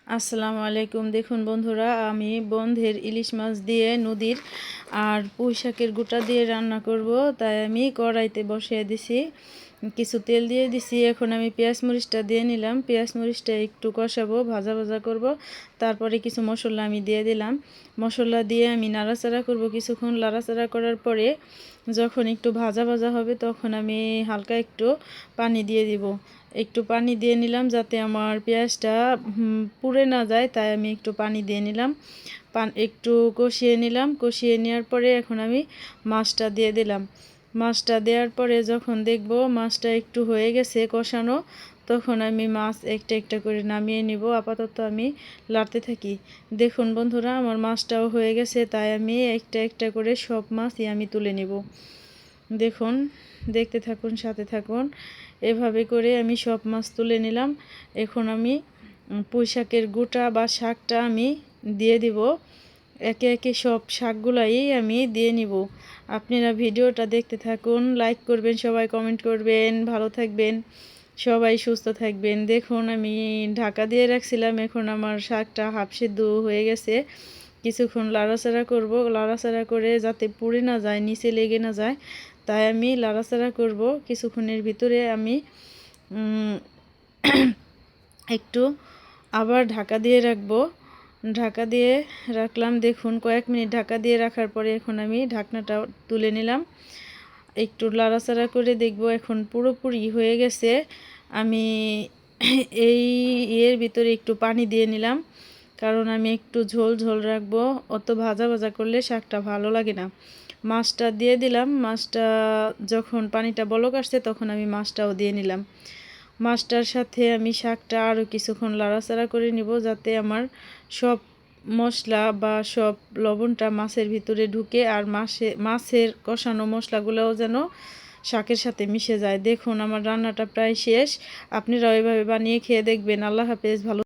আসসালামু আলাইকুম। দেখুন বন্ধুরা, আমি বন্ধের ইলিশ মাছ দিয়ে নদীর আর পুঁই শাকের গোটা দিয়ে রান্না করব, তাই আমি কড়াইতে বসিয়ে দিছি, কিছু তেল দিয়ে দিছি। এখন আমি পেঁয়াজ মরিচটা দিয়ে নিলাম। পেঁয়াজ মরিচটা একটু কষাবো, ভাজা ভাজা করব। তারপরে কিছু মশলা আমি দিয়ে দিলাম। মশলা দিয়ে আমি নাড়াচাড়া করব কিছুক্ষণ। নাড়াচাড়া করার পরে যখন একটু ভাজা ভাজা হবে তখন আমি হালকা একটু পানি দিয়ে দিব। একটু পানি দিয়ে নিলাম যাতে আমার পেঁয়াজটা পুড়ে না যায়, তাই আমি একটু পানি দিয়ে নিলাম। একটু কষিয়ে নিলাম। কষিয়ে নেওয়ার পরে এখন আমি মাছটা দিয়ে দিলাম। মাছটা দেওয়ার পরে যখন দেখব মাছটা একটু হয়ে গেছে কষানো, তখন আমি মাছ একটা একটা করে নামিয়ে নিব। আপাতত আমি লাড়তে থাকি। দেখুন বন্ধুরা, আমার মাছটাও হয়ে গেছে, তাই আমি একটা একটা করে সব মাছই আমি তুলে নিব। দেখুন, দেখতে থাকুন, সাথে থাকুন। এভাবে করে আমি সব মাছ তুলে নিলাম। এখন আমি পুঁই শাকের গোটা বা শাকটা আমি দিয়ে দিব। একে একে সব শাকগুলাই আমি দিয়ে নিব। আপনারা ভিডিওটা দেখতে থাকুন, লাইক করবেন, সবাই কমেন্ট করবেন, ভালো থাকবেন, সবাই সুস্থ থাকবেন। দেখুন, আমি ঢাকা দিয়ে রাখছিলাম, এখন আমার শাকটা হাফ সিদ্ধ হয়ে গেছে। কিছুক্ষণ লাড়াচাড়া করব, লাড়াচাড়া করে যাতে পুড়ে না যায়, নিচে লেগে না যায়, তাই আমি লাড়াচাড়া করব। কিছুক্ষণের ভিতরে আমি একটু আবার ঢাকা দিয়ে রাখবো। ঢাকা দিয়ে রাখলাম। দেখুন, কয়েক মিনিট ঢাকা দিয়ে রাখার পরে এখন আমি ঢাকনাটা তুলে নিলাম। একটু লাড়াচাড়া করে দেখব এখন পুরোপুরি হয়ে গেছে। আমি এই এর ভিতরে একটু পানি দিয়ে নিলাম, কারণ আমি একটু ঝোল ঝোল রাখবো। অত ভাজা ভাজা করলে শাকটা ভালো লাগে না। মাছটা দিয়ে দিলাম। মাছটা যখন পানিটা বলক আসছে তখন আমি মাছটাও দিয়ে নিলাম। মাছটার সাথে আমি শাকটা আরও কিছুক্ষণ লাড়াচাড়া করে নিব, যাতে আমার সব মশলা বা সব লবণটা মাছের ভিতরে ঢুকে আর মাছের কষানো মশলাগুলোও যেন শাকের সাথে মিশে যায়। দেখুন, আমার রান্নাটা প্রায় শেষ। আপনারা ওইভাবে বানিয়ে খেয়ে দেখবেন। আল্লাহ হাফেজ। ভালো